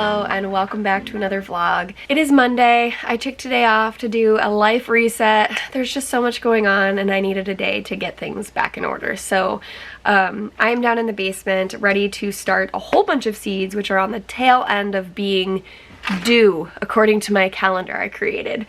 Hello and welcome back to another vlog. It is Monday. I took today off to do a life reset. There's just so much going on and I needed a day to get things back in order. So I'm down in the basement ready to start a whole bunch of seeds which are on the tail end of being due according to my calendar I created.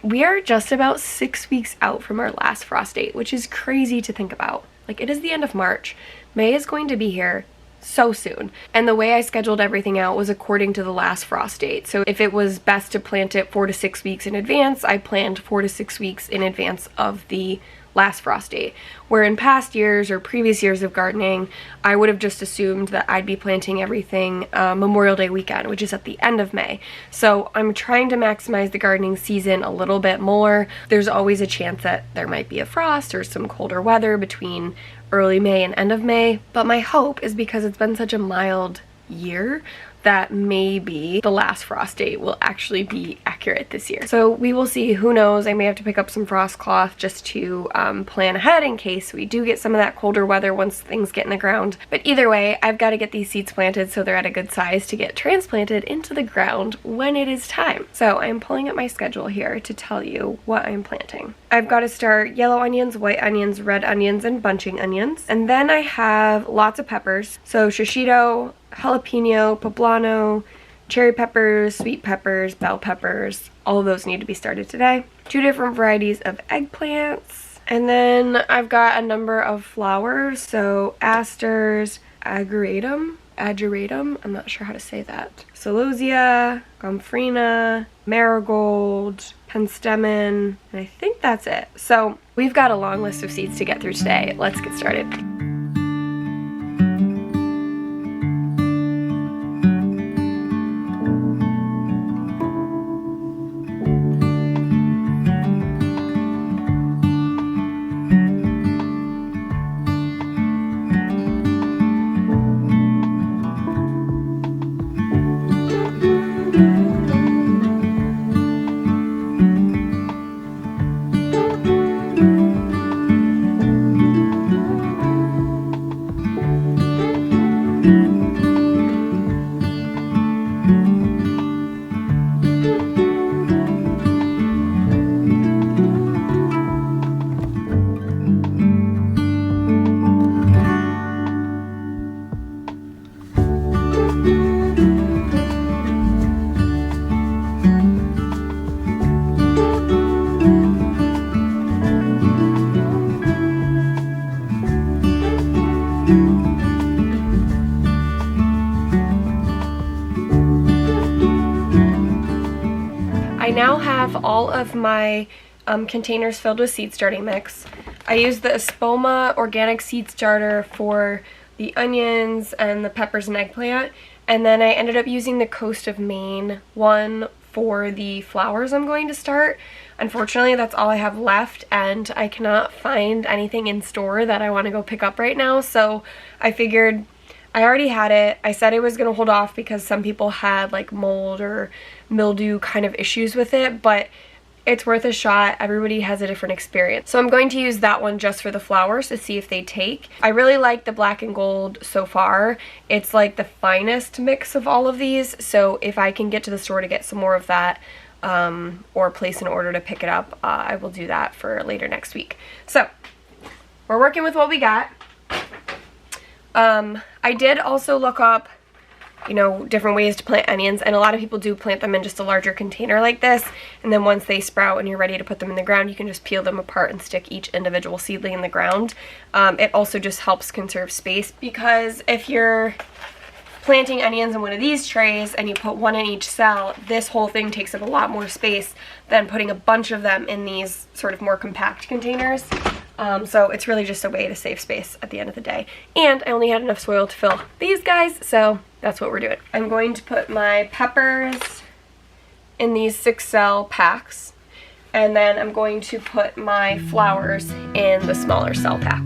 We are just about 6 weeks out from our last frost date, which is crazy to think about. Like, it is the end of March. May is going to be here so soon. And the way I scheduled everything out was according to the last frost date. So if it was best to plant it 4 to 6 weeks in advance, I planned 4 to 6 weeks in advance of the last frost date. Where in past years or previous years of gardening, I would have just assumed that I'd be planting everything Memorial Day weekend, which is at the end of May. So I'm trying to maximize the gardening season a little bit more. There's always a chance that there might be a frost or some colder weather between early May and end of May, but my hope is because it's been such a mild year that maybe the last frost date will actually be accurate this year. So we will see, who knows, I may have to pick up some frost cloth just to plan ahead in case we do get some of that colder weather once things get in the ground. But either way, I've got to get these seeds planted so they're at a good size to get transplanted into the ground when it is time. So I'm pulling up my schedule here to tell you what I'm planting. I've got to start yellow onions, white onions, red onions, and bunching onions. And then I have lots of peppers. So shishito, jalapeno, poblano, cherry peppers, sweet peppers, bell peppers. All of those need to be started today. 2 different varieties of eggplants. And then I've got a number of flowers. So asters, ageratum, I'm not sure how to say that. Celosia, gomphrena, marigold, penstemon, and I think that's it. So we've got a long list of seeds to get through today. Let's get started. I now have all of my containers filled with seed starting mix. I used the Espoma organic seed starter for the onions and the peppers and eggplant, and then I ended up using the Coast of Maine one for the flowers I'm going to start. Unfortunately, that's all I have left, and I cannot find anything in store that I want to go pick up right now, so I figured I already had it. I said I was going to hold off because some people had like mold or mildew kind of issues with it, but it's worth a shot. Everybody has a different experience. So I'm going to use that one just for the flowers to see if they take. I really like the black and gold so far. It's like the finest mix of all of these, so if I can get to the store to get some more of that or place an order to pick it up, I will do that for later next week. So we're working with what we got. I did also look up, you know, different ways to plant onions, and a lot of people do plant them in just a larger container like this, and then once they sprout and you're ready to put them in the ground, you can just peel them apart and stick each individual seedling in the ground. It also just helps conserve space, because if you're planting onions in one of these trays and you put one in each cell, this whole thing takes up a lot more space than putting a bunch of them in these sort of more compact containers. So it's really just a way to save space at the end of the day. And I only had enough soil to fill these guys, so that's what we're doing. I'm going to put my peppers in these 6-cell packs, and then I'm going to put my flowers in the smaller cell pack.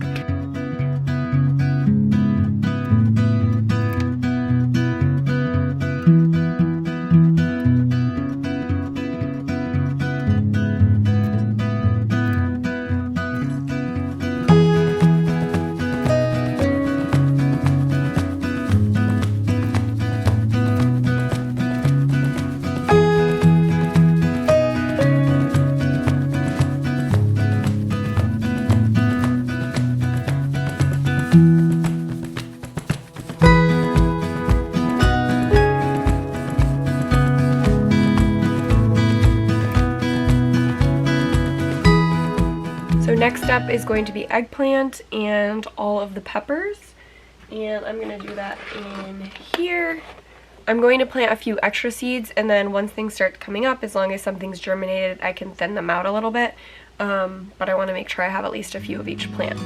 step is going to be eggplant and all of the peppers. And I'm going to do that in here. I'm going to plant a few extra seeds, and then once things start coming up, as long as something's germinated, I can thin them out a little bit. But I want to make sure I have at least a few of each plant.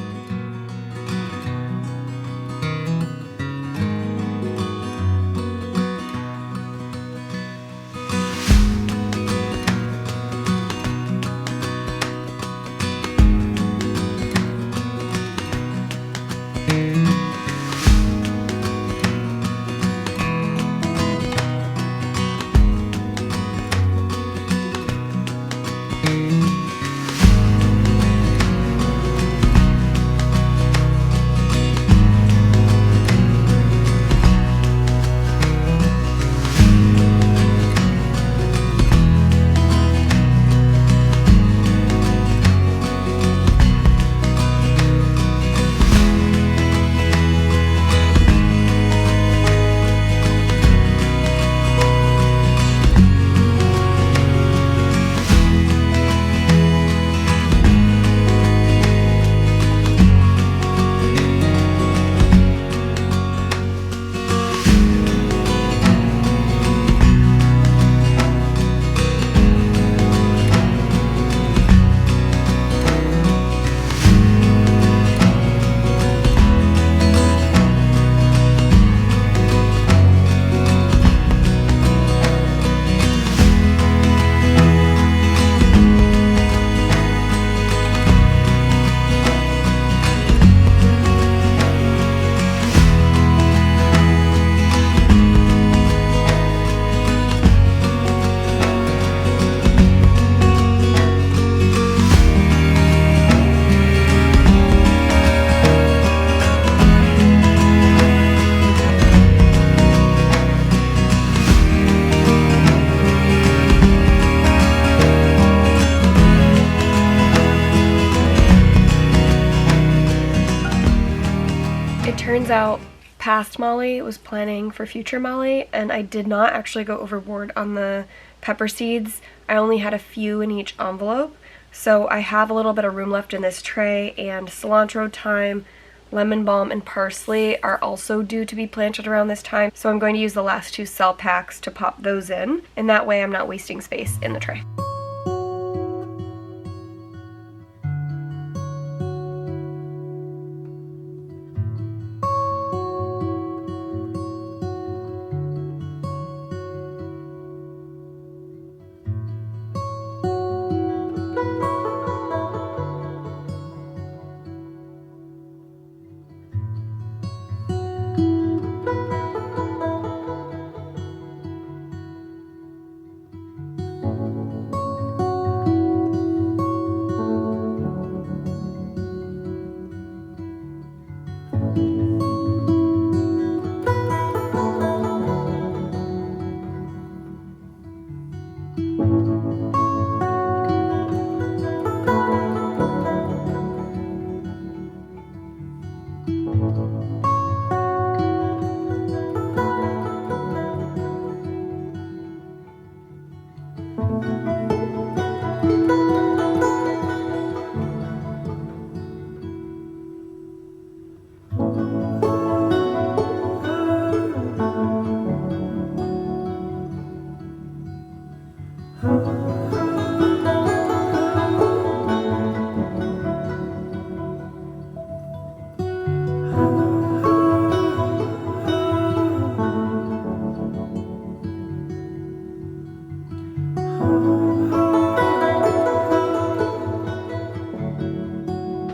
Turns out past Molly was planning for future Molly, and I did not actually go overboard on the pepper seeds. I only had a few in each envelope, so I have a little bit of room left in this tray, and cilantro, thyme, lemon balm, and parsley are also due to be planted around this time, so I'm going to use the last 2 cell packs to pop those in, and that way I'm not wasting space in the tray.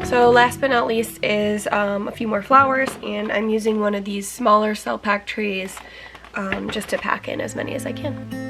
So last but not least is a few more flowers, and I'm using one of these smaller cell pack trays just to pack in as many as I can.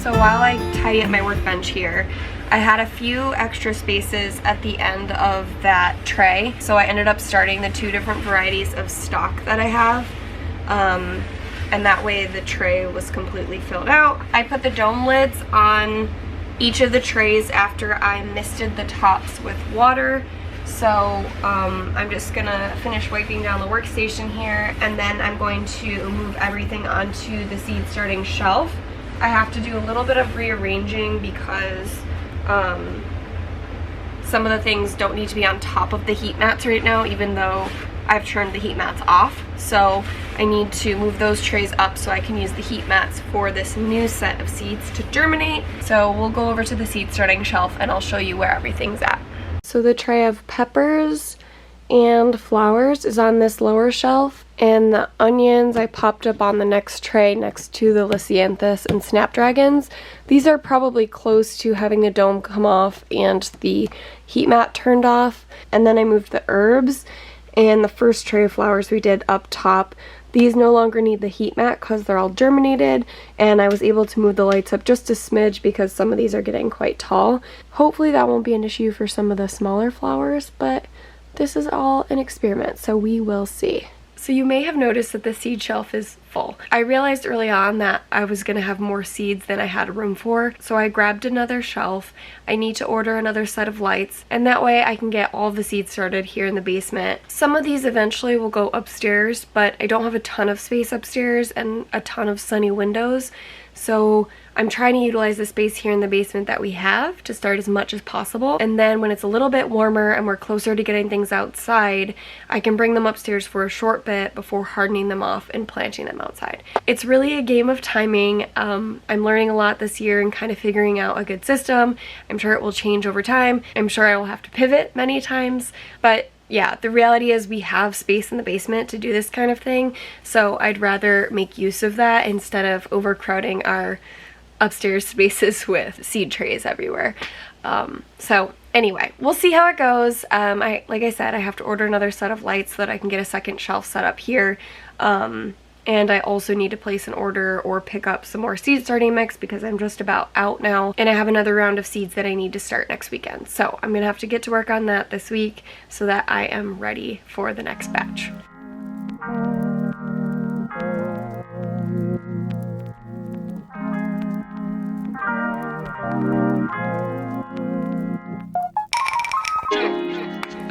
So while I tidy up my workbench here, I had a few extra spaces at the end of that tray, so I ended up starting the 2 different varieties of stock that I have, and that way the tray was completely filled out. I put the dome lids on each of the trays after I misted the tops with water. So I'm just gonna finish wiping down the workstation here, and then I'm going to move everything onto the seed starting shelf. I have to do a little bit of rearranging because some of the things don't need to be on top of the heat mats right now, even though I've turned the heat mats off. So I need to move those trays up so I can use the heat mats for this new set of seeds to germinate. So we'll go over to the seed starting shelf and I'll show you where everything's at. So the tray of peppers and flowers is on this lower shelf, and the onions I popped up on the next tray next to the lisianthus and snapdragons. These are probably close to having the dome come off and the heat mat turned off. And then I moved the herbs and the first tray of flowers we did up top. These no longer need the heat mat because they're all germinated, and I was able to move the lights up just a smidge because some of these are getting quite tall. Hopefully that won't be an issue for some of the smaller flowers, but this is all an experiment, so we will see. So you may have noticed that the seed shelf is full. I realized early on that I was going to have more seeds than I had room for, so I grabbed another shelf. I need to order another set of lights, and that way I can get all the seeds started here in the basement. Some of these eventually will go upstairs, but I don't have a ton of space upstairs and a ton of sunny windows, so I'm trying to utilize the space here in the basement that we have to start as much as possible, and then when it's a little bit warmer and we're closer to getting things outside, I can bring them upstairs for a short bit before hardening them off and planting them outside. It's really a game of timing. I'm learning a lot this year and kind of figuring out a good system. I'm sure it will change over time. I'm sure I will have to pivot many times, but yeah, the reality is we have space in the basement to do this kind of thing, so I'd rather make use of that instead of overcrowding our upstairs spaces with seed trays everywhere. So anyway, we'll see how it goes. Like I said, I have to order another set of lights so that I can get a second shelf set up here. And I also need to place an order or pick up some more seed starting mix because I'm just about out now, and I have another round of seeds that I need to start next weekend. So I'm gonna have to get to work on that this week so that I am ready for the next batch.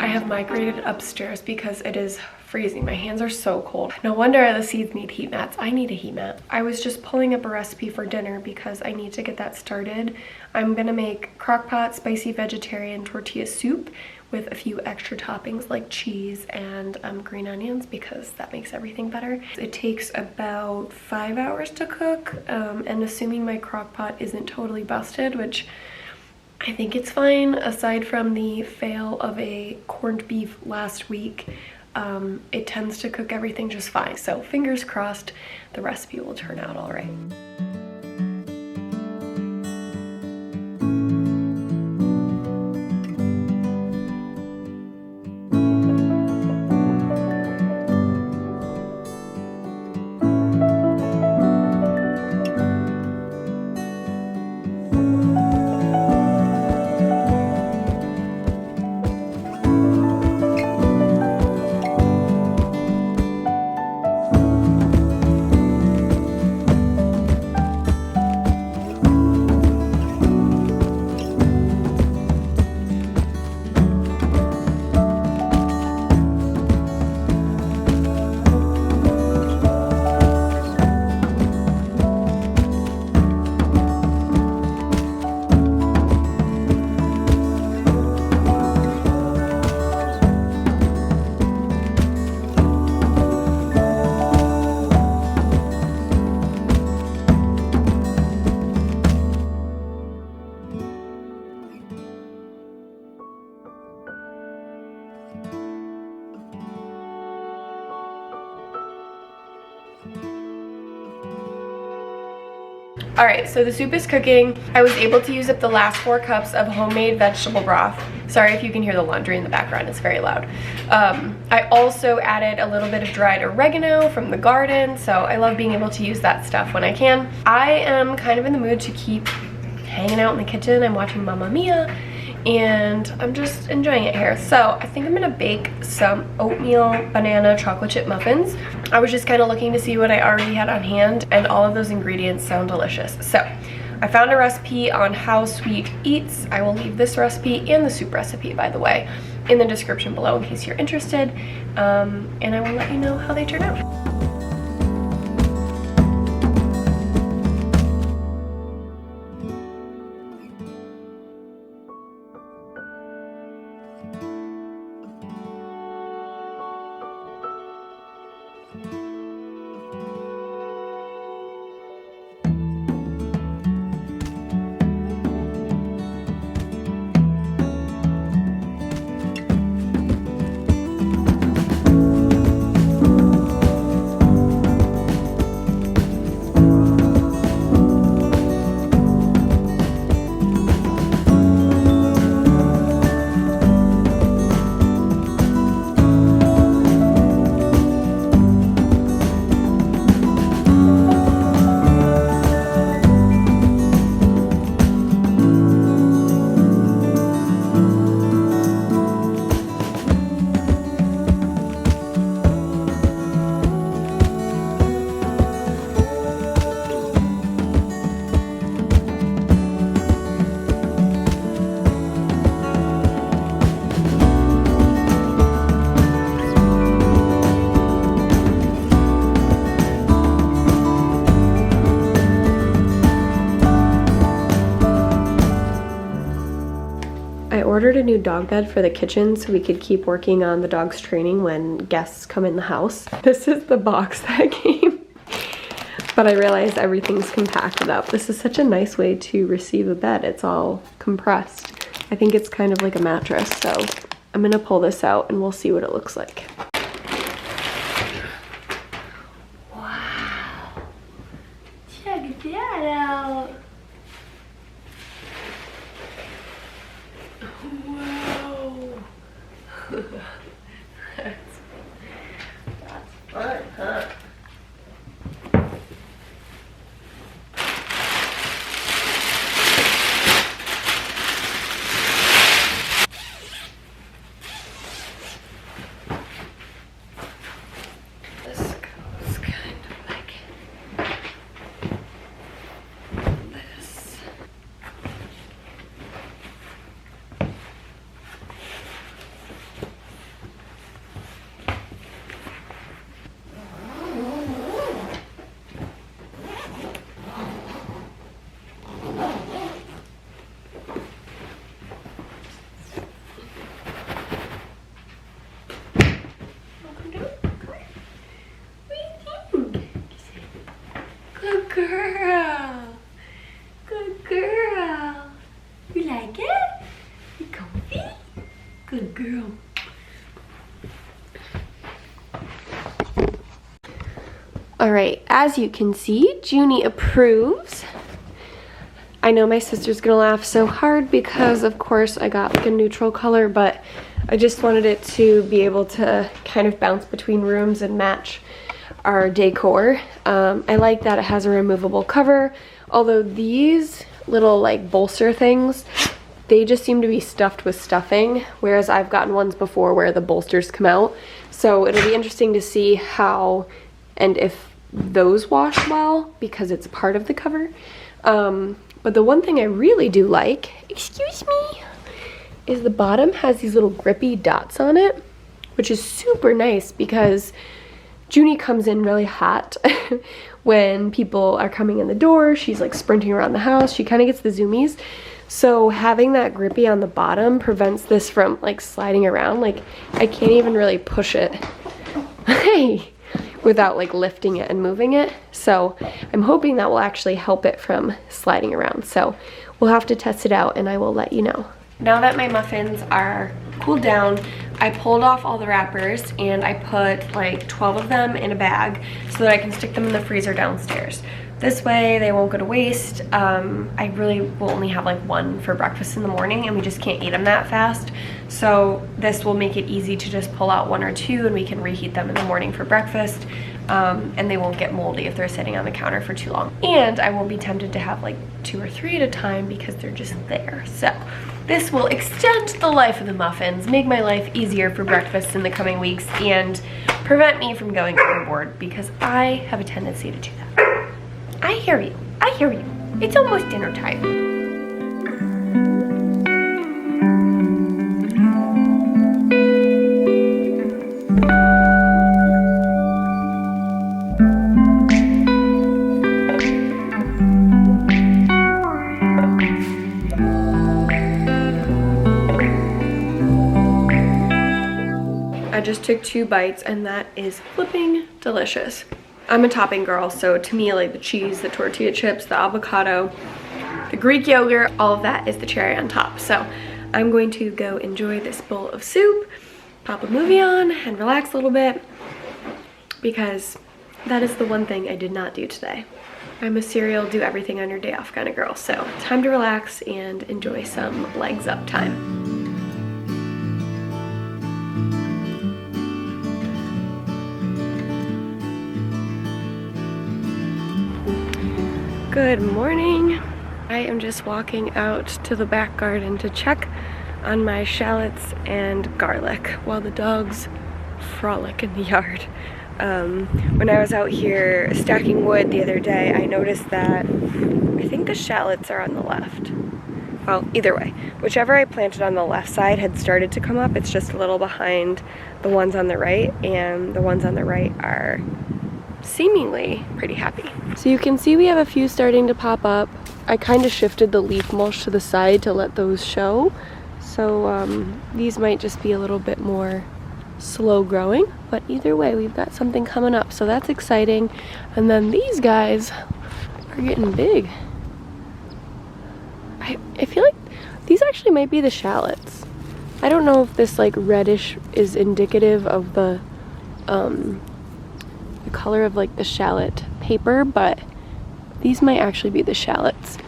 I have migrated upstairs because it is freezing. My hands are so cold. No wonder the seeds need heat mats. I need a heat mat. I was just pulling up a recipe for dinner because I need to get that started. I'm gonna make crock-pot spicy vegetarian tortilla soup with a few extra toppings like cheese and green onions because that makes everything better. It takes about 5 hours to cook, and assuming my crock-pot isn't totally busted, which I think it's fine aside from the fail of a corned beef last week. It tends to cook everything just fine, so fingers crossed the recipe will turn out all right. All right, so the soup is cooking. I was able to use up the last 4 cups of homemade vegetable broth. Sorry if you can hear the laundry in the background, it's very loud. I also added a little bit of dried oregano from the garden, so I love being able to use that stuff when I can. I am kind of in the mood to keep hanging out in the kitchen. I'm watching Mamma Mia, and I'm just enjoying it here. So I think I'm gonna bake some oatmeal banana chocolate chip muffins. I was just kind of looking to see what I already had on hand, and all of those ingredients sound delicious. So I found a recipe on How Sweet Eats. I will leave this recipe and the soup recipe, by the way, in the description below in case you're interested, and I will let you know how they turn out. I ordered a new dog bed for the kitchen so we could keep working on the dog's training when guests come in the house. This is the box that came, but I realized everything's compacted up. This is such a nice way to receive a bed. It's all compressed. I think it's kind of like a mattress, so I'm gonna pull this out and we'll see what it looks like. Wow, check that out. Whoa. That's fun, huh? This goes kind of like this. Good girl. Good girl. You like it? You comfy? Good girl. All right, as you can see, Junie approves. I know my sister's gonna laugh so hard because of course I got like a neutral color, but I just wanted it to be able to kind of bounce between rooms and match our decor. I like that it has a removable cover, although these little like bolster things, they just seem to be stuffed with stuffing, whereas I've gotten ones before where the bolsters come out. So it'll be interesting to see how and if those wash well because it's part of the cover. But the one thing I really do like, excuse me, is the bottom has these little grippy dots on it, which is super nice because Junie comes in really hot when people are coming in the door. She's like sprinting around the house. She kind of gets the zoomies. So having that grippy on the bottom prevents this from like sliding around. Like I can't even really push it without like lifting it and moving it. So I'm hoping that will actually help it from sliding around. So we'll have to test it out and I will let you know. Now that my muffins are cooled down, I pulled off all the wrappers and I put like 12 of them in a bag so that I can stick them in the freezer downstairs. This way they won't go to waste. I really will only have like one for breakfast in the morning, and we just can't eat them that fast. So this will make it easy to just pull out 1 or 2 and we can reheat them in the morning for breakfast. And they won't get moldy if they're sitting on the counter for too long. And I won't be tempted to have like 2 or 3 at a time because they're just there. So this will extend the life of the muffins, make my life easier for breakfast in the coming weeks, and prevent me from going overboard because I have a tendency to do that. I hear you. I hear you. It's almost dinner time. I just took 2 bites and that is flipping delicious. I'm a topping girl, so to me, like the cheese, the tortilla chips, the avocado, the Greek yogurt, all of that is the cherry on top. So I'm going to go enjoy this bowl of soup, pop a movie on, and relax a little bit because that is the one thing I did not do today. I'm a serial, do everything on your day off kind of girl, so time to relax and enjoy some legs up time. Good morning. I am just walking out to the back garden to check on my shallots and garlic while the dogs frolic in the yard. When I was out here stacking wood the other day, I noticed that I think the shallots are on the left. Well, either way, whichever I planted on the left side had started to come up. It's just a little behind the ones on the right, and the ones on the right are seemingly pretty happy. So you can see we have a few starting to pop up. I kind of shifted the leaf mulch to the side to let those show. So these might just be a little bit more slow growing, but either way we've got something coming up, so that's exciting. And then these guys are getting big. I feel like these actually might be the shallots. I don't know if this like reddish is indicative of the color of like the shallot paper, but these might actually be the shallots.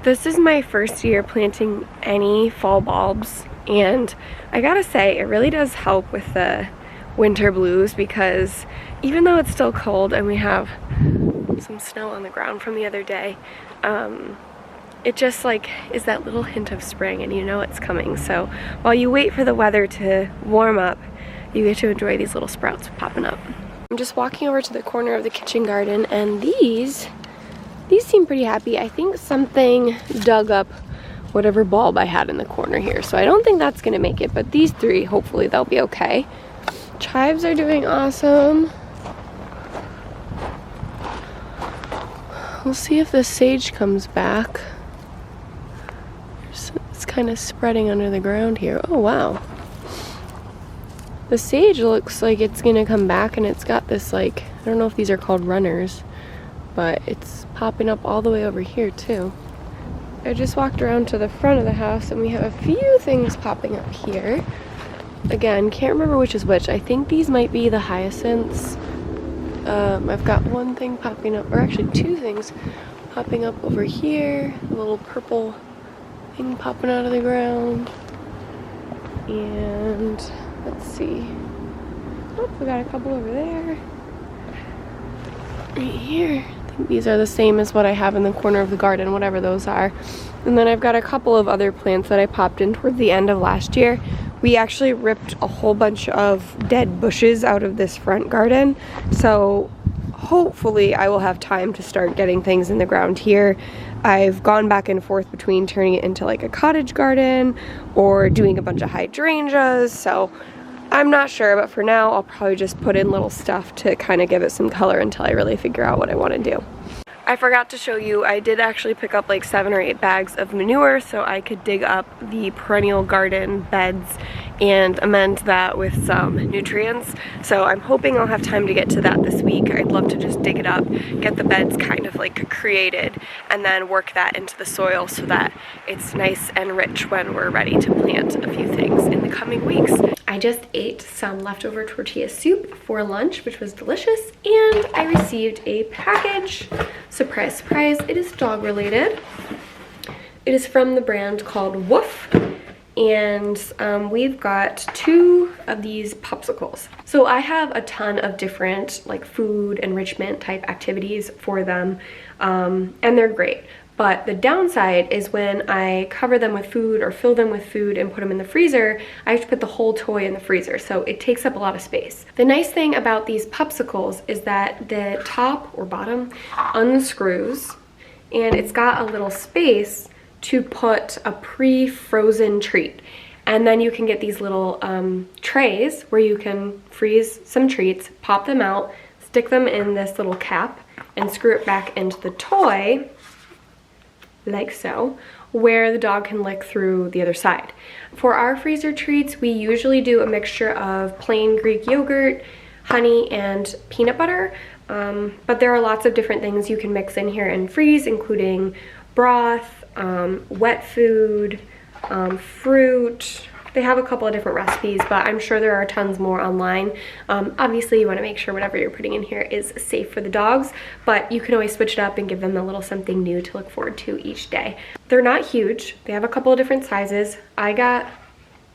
This is my first year planting any fall bulbs, and I gotta say it really does help with the winter blues because even though it's still cold and we have some snow on the ground from the other day, it just like is that little hint of spring and you know it's coming. So while you wait for the weather to warm up, you get to enjoy these little sprouts popping up. I'm just walking over to the corner of the kitchen garden, and these seem pretty happy. I think something dug up whatever bulb I had in the corner here, so I don't think that's gonna make it, but these 3, hopefully they'll be okay. Chives are doing awesome. We'll see if the sage comes back. It's kind of spreading under the ground here. Oh wow. The sage looks like it's gonna come back, and it's got this like, I don't know if these are called runners, but it's popping up all the way over here too. I just walked around to the front of the house and we have a few things popping up here. Again, can't remember which is which. I think these might be the hyacinths. I've got one thing popping up, or actually 2 things popping up over here. A little purple thing popping out of the ground. And let's see. Oh, we got a couple over there. Right here. I think these are the same as what I have in the corner of the garden, whatever those are. And then I've got a couple of other plants that I popped in towards the end of last year. We actually ripped a whole bunch of dead bushes out of this front garden. So hopefully I will have time to start getting things in the ground here. I've gone back and forth between turning it into like a cottage garden or doing a bunch of hydrangeas. So I'm not sure, but for now I'll probably just put in little stuff to kind of give it some color until I really figure out what I want to do. I forgot to show you, I did actually pick up like 7 or 8 bags of manure so I could dig up the perennial garden beds and amend that with some nutrients. So I'm hoping I'll have time to get to that this week. I'd love to just dig it up, get the beds kind of like created, and then work that into the soil so that it's nice and rich when we're ready to plant a few things in the coming weeks. I just ate some leftover tortilla soup for lunch, which was delicious, and I received a package. Surprise, surprise, it is dog related. It is from the brand called Woof, and we've got 2 of these popsicles. So I have a ton of different like food enrichment type activities for them, and they're great. But the downside is when I cover them with food or fill them with food and put them in the freezer, I have to put the whole toy in the freezer, so it takes up a lot of space. The nice thing about these popsicles is that the top or bottom unscrews, and it's got a little space to put a pre-frozen treat. And then you can get these little trays where you can freeze some treats, pop them out, stick them in this little cap, and screw it back into the toy, like so, where the dog can lick through the other side. For our freezer treats, we usually do a mixture of plain Greek yogurt, honey, and peanut butter, but there are lots of different things you can mix in here and freeze, including broth, wet food, fruit. They have a couple of different recipes, but I'm sure there are tons more online. Obviously, you want to make sure whatever you're putting in here is safe for the dogs, but you can always switch it up and give them a little something new to look forward to each day. They're not huge. They have a couple of different sizes. I got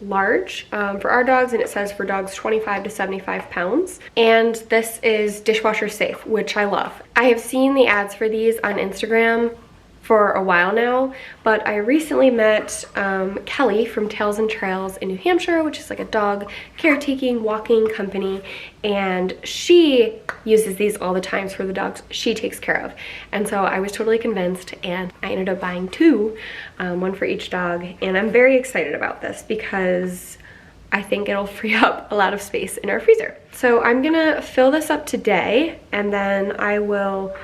large for our dogs, and it says for dogs 25 to 75 pounds. And this is dishwasher safe, which I love. I have seen the ads for these on Instagram for a while now, but I recently met Kelly from Tails and Trails in New Hampshire, which is like a dog caretaking, walking company, and she uses these all the times for the dogs she takes care of. And so I was totally convinced, and I ended up buying 2, one for each dog, and I'm very excited about this because I think it'll free up a lot of space in our freezer. So I'm gonna fill this up today, and then I will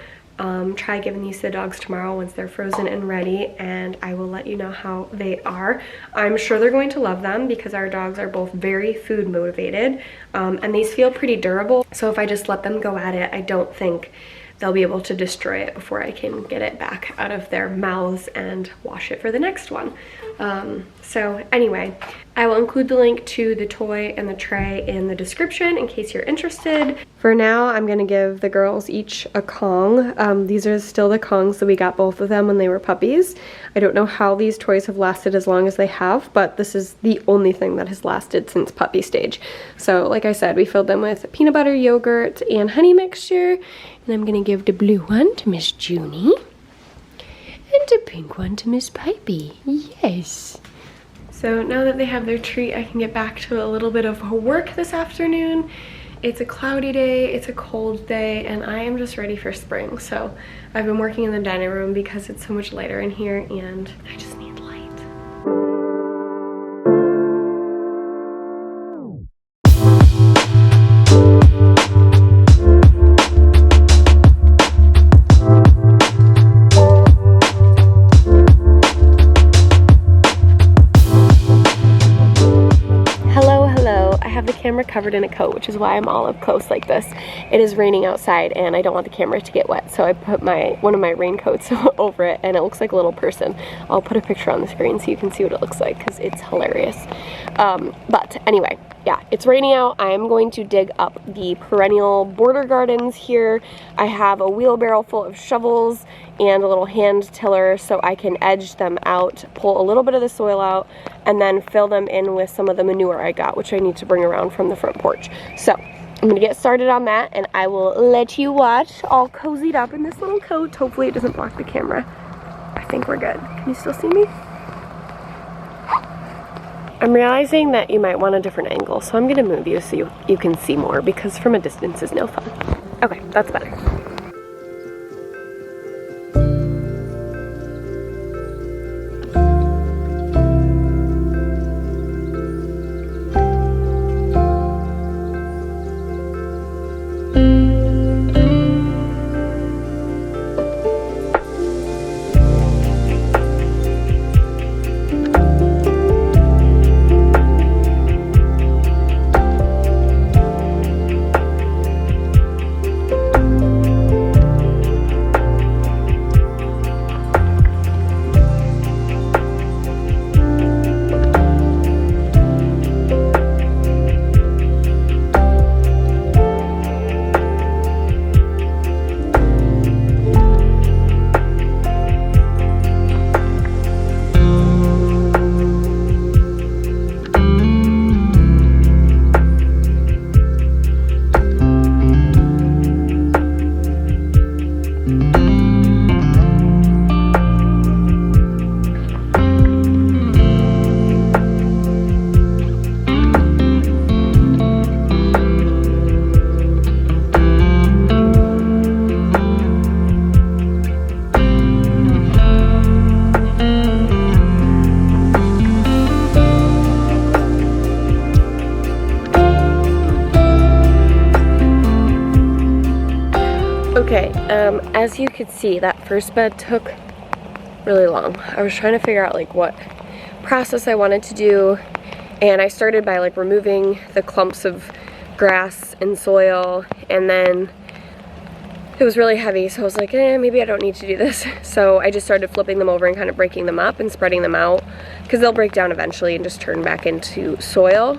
try giving these to the dogs tomorrow once they're frozen and ready, and I will let you know how they are. I'm sure they're going to love them because our dogs are both very food motivated, and these feel pretty durable, so if I just let them go at it, I don't think they'll be able to destroy it before I can get it back out of their mouths and wash it for the next one. So anyway, I will include the link to the toy and the tray in the description in case you're interested. For now, I'm gonna give the girls each a Kong. These are still the Kongs that we got both of them when they were puppies. I don't know how these toys have lasted as long as they have, but this is the only thing that has lasted since puppy stage. So like I said, we filled them with peanut butter, yogurt, and honey mixture. And I'm gonna give the blue one to Miss Junie. And the pink one to Miss Pipey. Yes. So now that they have their treat, I can get back to a little bit of work this afternoon. It's a cloudy day, it's a cold day, and I am just ready for spring. So I've been working in the dining room because it's so much lighter in here, and I just need light. Camera covered in a coat, which is why I'm all up close like this. It is raining outside and I don't want the camera to get wet, so I put one of my raincoats over it, and it looks like a little person. I'll put a picture on the screen so you can see what it looks like because it's hilarious. But anyway, yeah, it's raining out. I am going to dig up the perennial border gardens here. I have a wheelbarrow full of shovels and a little hand tiller so I can edge them out, pull a little bit of the soil out, and then fill them in with some of the manure I got, which I need to bring around from the front porch. So I'm gonna get started on that, and I will let you watch all cozied up in this little coat. Hopefully it doesn't block the camera. I think we're good. Can you still see me? I'm realizing that you might want a different angle, so I'm gonna move you so you can see more, because from a distance is no fun. Okay, that's better. As you could see, that first bed took really long. I was trying to figure out like what process I wanted to do, and I started by like removing the clumps of grass and soil, and then it was really heavy, so I was like, maybe I don't need to do this. So I just started flipping them over and kind of breaking them up and spreading them out, because they'll break down eventually and just turn back into soil,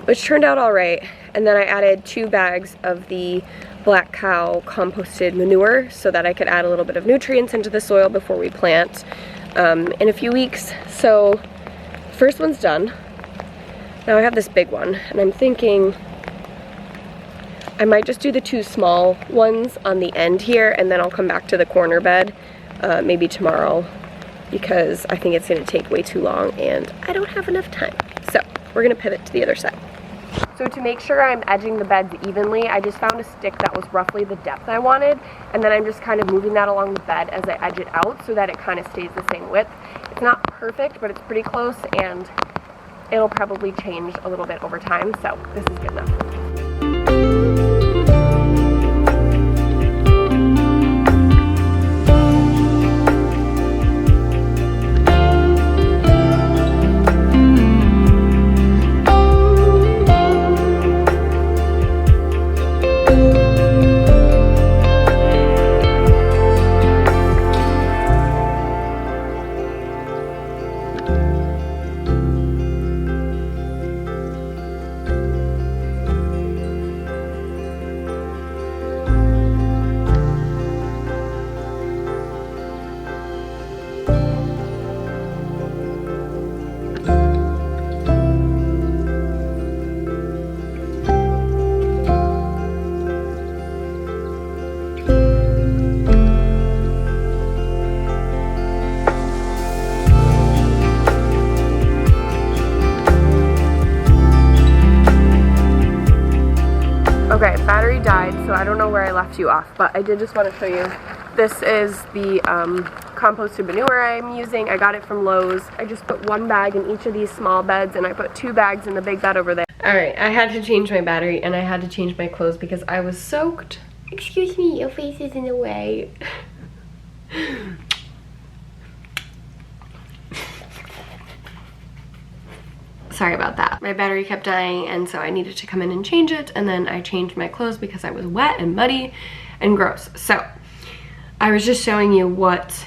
which turned out all right. And then I added 2 bags of the black cow composted manure so that I could add a little bit of nutrients into the soil before we plant in a few weeks. So the first one's done. Now I have this big one, and I'm thinking I might just do the 2 small ones on the end here, and then I'll come back to the corner bed maybe tomorrow, because I think it's going to take way too long and I don't have enough time. So we're going to pivot to the other side. So to make sure I'm edging the beds evenly, I just found a stick that was roughly the depth I wanted, and then I'm just kind of moving that along the bed as I edge it out so that it kind of stays the same width. It's not perfect, but it's pretty close, and it'll probably change a little bit over time, so this is good enough. Okay, battery died, so I don't know where I left you off, but I did just want to show you. This is the composted manure I'm using. I got it from Lowe's. I just put 1 bag in each of these small beds, and I put 2 bags in the big bed over there. Alright, I had to change my battery, and I had to change my clothes because I was soaked. Excuse me, your face is in the way. Sorry about that. My battery kept dying, and so I needed to come in and change it, and then I changed my clothes because I was wet and muddy and gross. So I was just showing you what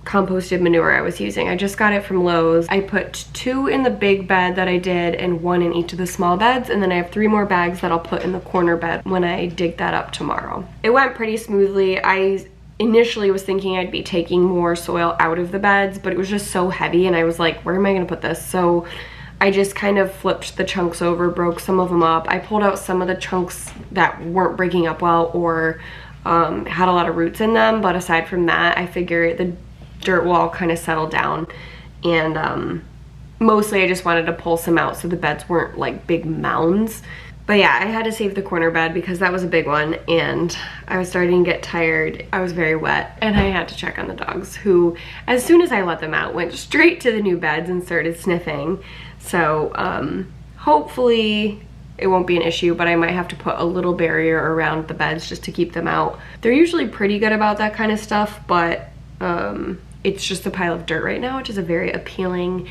composted manure I was using. I just got it from Lowe's. I put 2 in the big bed that I did and 1 in each of the small beds, and then I have 3 more bags that I'll put in the corner bed when I dig that up tomorrow. It went pretty smoothly. I initially was thinking I'd be taking more soil out of the beds, but it was just so heavy, and I was like, where am I gonna put this? So I just kind of flipped the chunks over, broke some of them up. I pulled out some of the chunks that weren't breaking up well or had a lot of roots in them, but aside from that, I figured the dirt will all kind of settle down, and mostly I just wanted to pull some out so the beds weren't like big mounds. But yeah, I had to save the corner bed because that was a big one, and I was starting to get tired. I was very wet, and I had to check on the dogs, who, as soon as I let them out, went straight to the new beds and started sniffing. So hopefully it won't be an issue, but I might have to put a little barrier around the beds just to keep them out. They're usually pretty good about that kind of stuff, but it's just a pile of dirt right now, which is a very appealing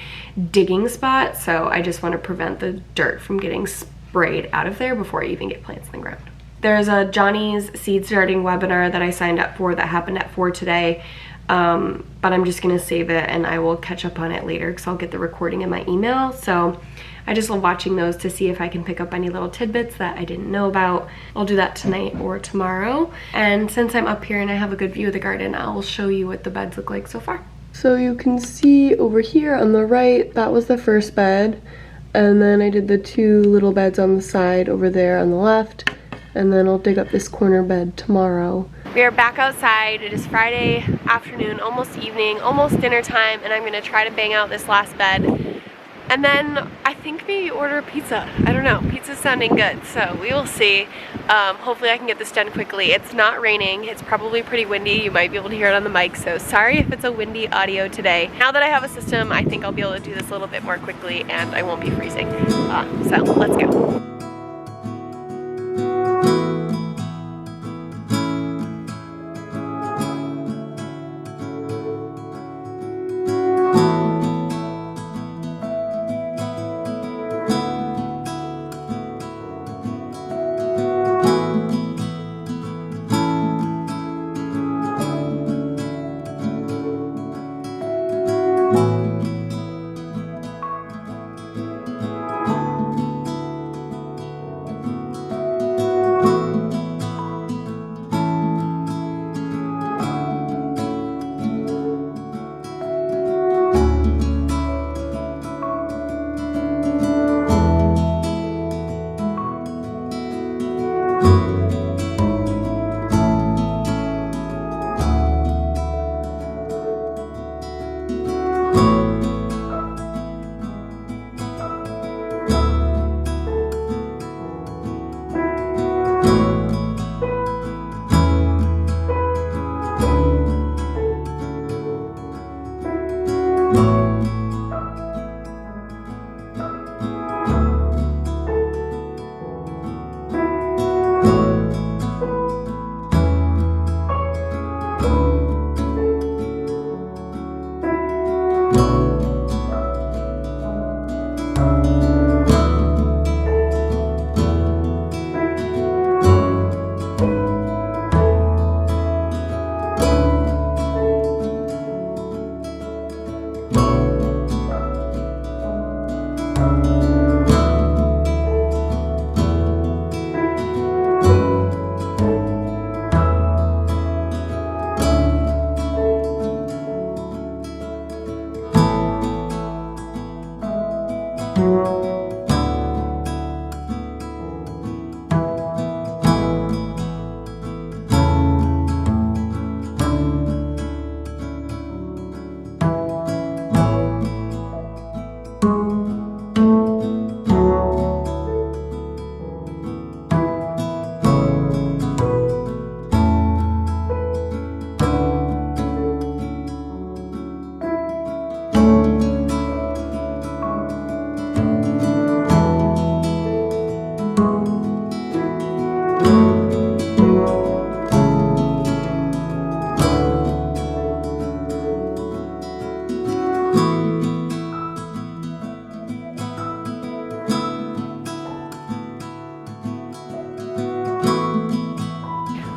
digging spot. So I just want to prevent the dirt from getting sprayed out of there before I even get plants in the ground. There's a Johnny's seed starting webinar that I signed up for that happened at 4 today. But I'm just gonna save it, and I will catch up on it later because I'll get the recording in my email. So I just love watching those to see if I can pick up any little tidbits that I didn't know about. I'll do that tonight or tomorrow. And since I'm up here and I have a good view of the garden, I'll show you what the beds look like so far. So you can see over here on the right, that was the first bed. And then I did the 2 little beds on the side over there on the left. And then I'll dig up this corner bed tomorrow. We are back outside. It is Friday afternoon, almost evening, almost dinner time, and I'm gonna try to bang out this last bed. And then I think maybe order pizza. I don't know, pizza's sounding good, so we will see. Hopefully I can get this done quickly. It's not raining, it's probably pretty windy. You might be able to hear it on the mic, so sorry if it's a windy audio today. Now that I have a system, I think I'll be able to do this a little bit more quickly and I won't be freezing. So let's go.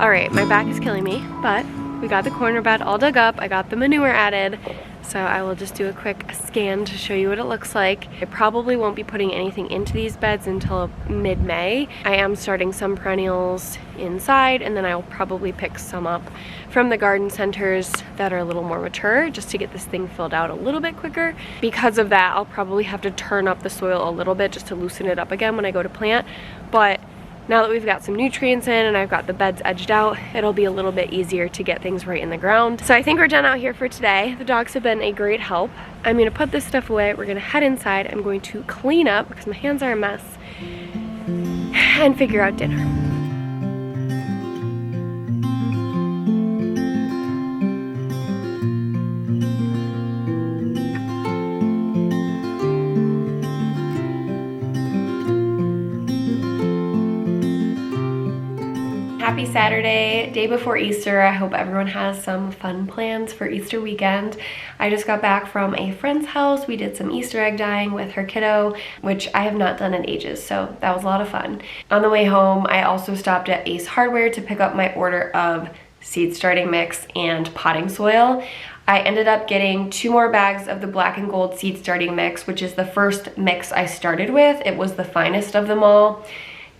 All right, my back is killing me, but we got the corner bed all dug up. I got the manure added, so I will just do a quick scan to show you what it looks like. I probably won't be putting anything into these beds until mid-May. I am starting some perennials inside, and then I'll probably pick some up from the garden centers that are a little more mature, just to get this thing filled out a little bit quicker. Because of that, I'll probably have to turn up the soil a little bit just to loosen it up again when I go to plant. But now that we've got some nutrients in and I've got the beds edged out, it'll be a little bit easier to get things right in the ground. So I think we're done out here for today. The dogs have been a great help. I'm gonna put this stuff away. We're gonna head inside. I'm going to clean up because my hands are a mess and figure out dinner. Happy Saturday, day before Easter. I hope everyone has some fun plans for Easter weekend. I just got back from a friend's house. We did some Easter egg dyeing with her kiddo, which I have not done in ages, so that was a lot of fun. On the way home, I also stopped at Ace Hardware to pick up my order of seed starting mix and potting soil. I ended up getting 2 more bags of the black and gold seed starting mix, which is the first mix I started with. It was the finest of them all.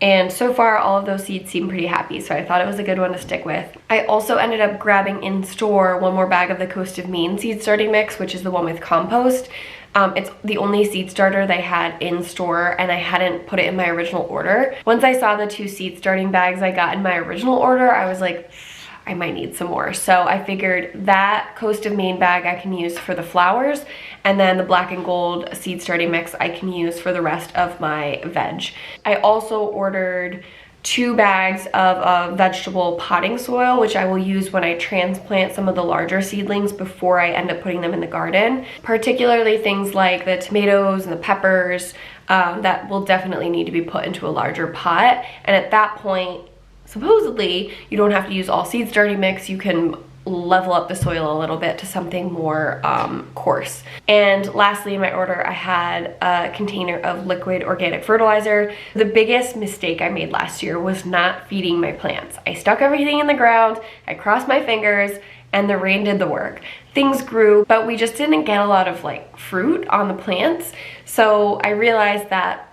And so far, all of those seeds seem pretty happy, so I thought it was a good one to stick with. I also ended up grabbing in store 1 more bag of the Coast of Maine seed starting mix, which is the one with compost. It's the only seed starter they had in store, and I hadn't put it in my original order. Once I saw the 2 seed starting bags I got in my original order, I was like, I might need some more. So I figured that Coast of Maine bag I can use for the flowers, and then the black and gold seed starting mix I can use for the rest of my veg. I also ordered 2 bags of vegetable potting soil, which I will use when I transplant some of the larger seedlings before I end up putting them in the garden. Particularly things like the tomatoes and the peppers that will definitely need to be put into a larger pot. And at that point, supposedly, you don't have to use all seed starting mix. You can level up the soil a little bit to something more coarse. And lastly, in my order, I had a container of liquid organic fertilizer. The biggest mistake I made last year was not feeding my plants. I stuck everything in the ground, I crossed my fingers, and the rain did the work. Things grew, but we just didn't get a lot of like fruit on the plants. So I realized that,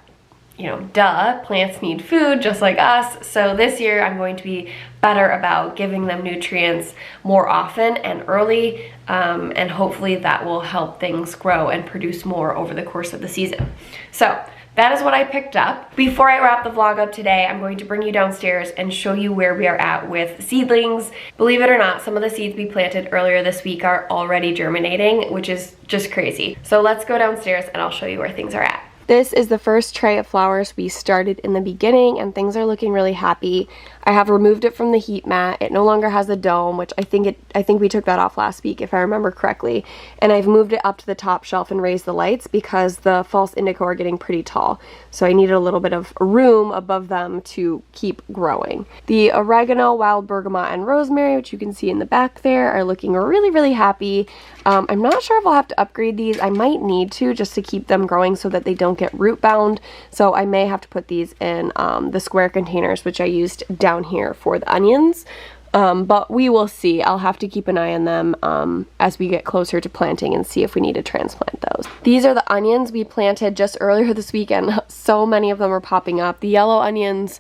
you know, duh, plants need food just like us. So this year I'm going to be better about giving them nutrients more often and early, and hopefully that will help things grow and produce more over the course of the season. So that is what I picked up. Before I wrap the vlog up today, I'm going to bring you downstairs and show you where we are at with seedlings. Believe it or not, some of the seeds we planted earlier this week are already germinating, which is just crazy. So let's go downstairs and I'll show you where things are at. This is the first tray of flowers we started in the beginning, and things are looking really happy. I have removed it from the heat mat. It no longer has a dome, which I think we took that off last week if I remember correctly. And I've moved it up to the top shelf and raised the lights because the false indigo are getting pretty tall. So I needed a little bit of room above them to keep growing. The oregano, wild bergamot, and rosemary, which you can see in the back there, are looking really, really happy. I'm not sure if I'll have to upgrade these. I might need to, just to keep them growing so that they don't get root bound. So I may have to put these in the square containers, which I used down here for the onions. But we will see. I'll have to keep an eye on them as we get closer to planting and see if we need to transplant those. These are the onions we planted just earlier this weekend. So many of them are popping up. The yellow onions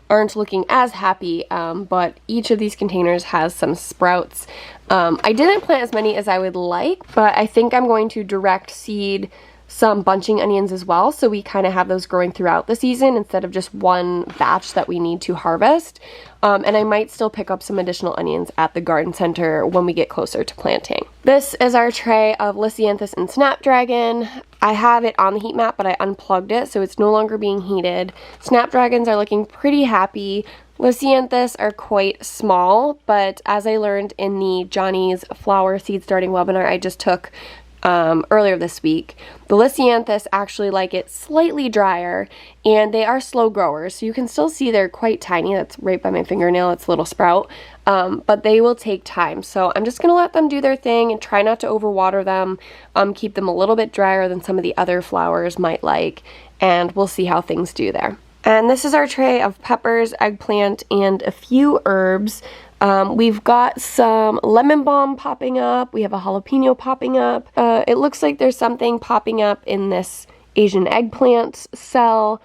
aren't looking as happy, but each of these containers has some sprouts. I didn't plant as many as I would like, but I think I'm going to direct seed some bunching onions as well, so we kind of have those growing throughout the season instead of just one batch that we need to harvest. And I might still pick up some additional onions at the garden center when we get closer to planting. This is our tray of Lisianthus and Snapdragon. I have it on the heat mat, but I unplugged it, so it's no longer being heated. Snapdragons are looking pretty happy. Lisianthus are quite small, but as I learned in the Johnny's flower seed starting webinar I just took earlier this week, the Lisianthus actually like it slightly drier, and they are slow growers, so you can still see they're quite tiny. That's right by my fingernail, it's a little sprout, but they will take time. So I'm just going to let them do their thing and try not to overwater them, keep them a little bit drier than some of the other flowers might like, and we'll see how things do there. And this is our tray of peppers, eggplant, and a few herbs. We've got some lemon balm popping up. We have a jalapeno popping up. It looks like there's something popping up in this Asian eggplant cell.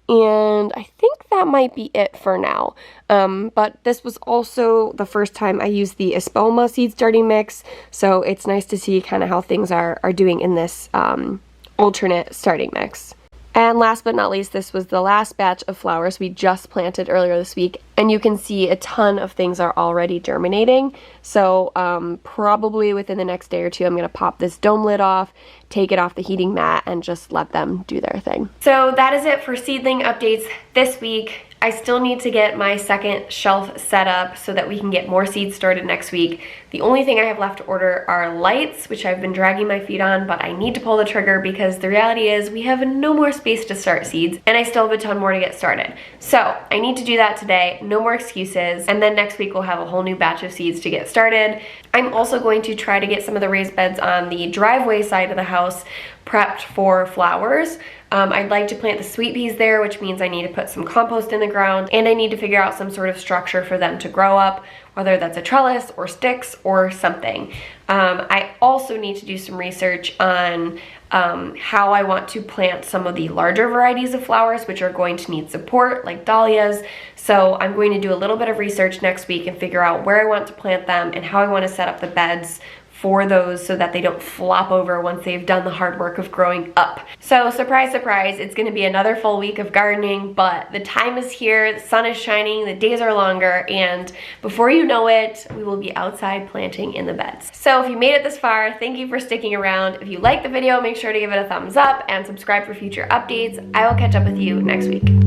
And I think that might be it for now. But this was also the first time I used the Espelma seed starting mix. So it's nice to see kind of how things are doing in this alternate starting mix. And last but not least, this was the last batch of flowers we just planted earlier this week, and you can see a ton of things are already germinating. So probably within the next day or two, I'm going to pop this dome lid off, take it off the heating mat, and just let them do their thing. So that is it for seedling updates this week. I still need to get my second shelf set up so that we can get more seeds started next week. The only thing I have left to order are lights, which I've been dragging my feet on, but I need to pull the trigger because the reality is we have no more space to start seeds, and I still have a ton more to get started. So I need to do that today, no more excuses, and then next week we'll have a whole new batch of seeds to get started. I'm also going to try to get some of the raised beds on the driveway side of the house prepped for flowers. I'd like to plant the sweet peas there, which means I need to put some compost in the ground, and I need to figure out some sort of structure for them to grow up, whether that's a trellis or sticks or something. I also need to do some research on how I want to plant some of the larger varieties of flowers, which are going to need support, like dahlias. So I'm going to do a little bit of research next week and figure out where I want to plant them and how I want to set up the beds for those so that they don't flop over once they've done the hard work of growing up. So surprise, surprise, it's gonna be another full week of gardening, but the time is here, the sun is shining, the days are longer, and before you know it, we will be outside planting in the beds. So if you made it this far, thank you for sticking around. If you liked the video, make sure to give it a thumbs up and subscribe for future updates. I will catch up with you next week.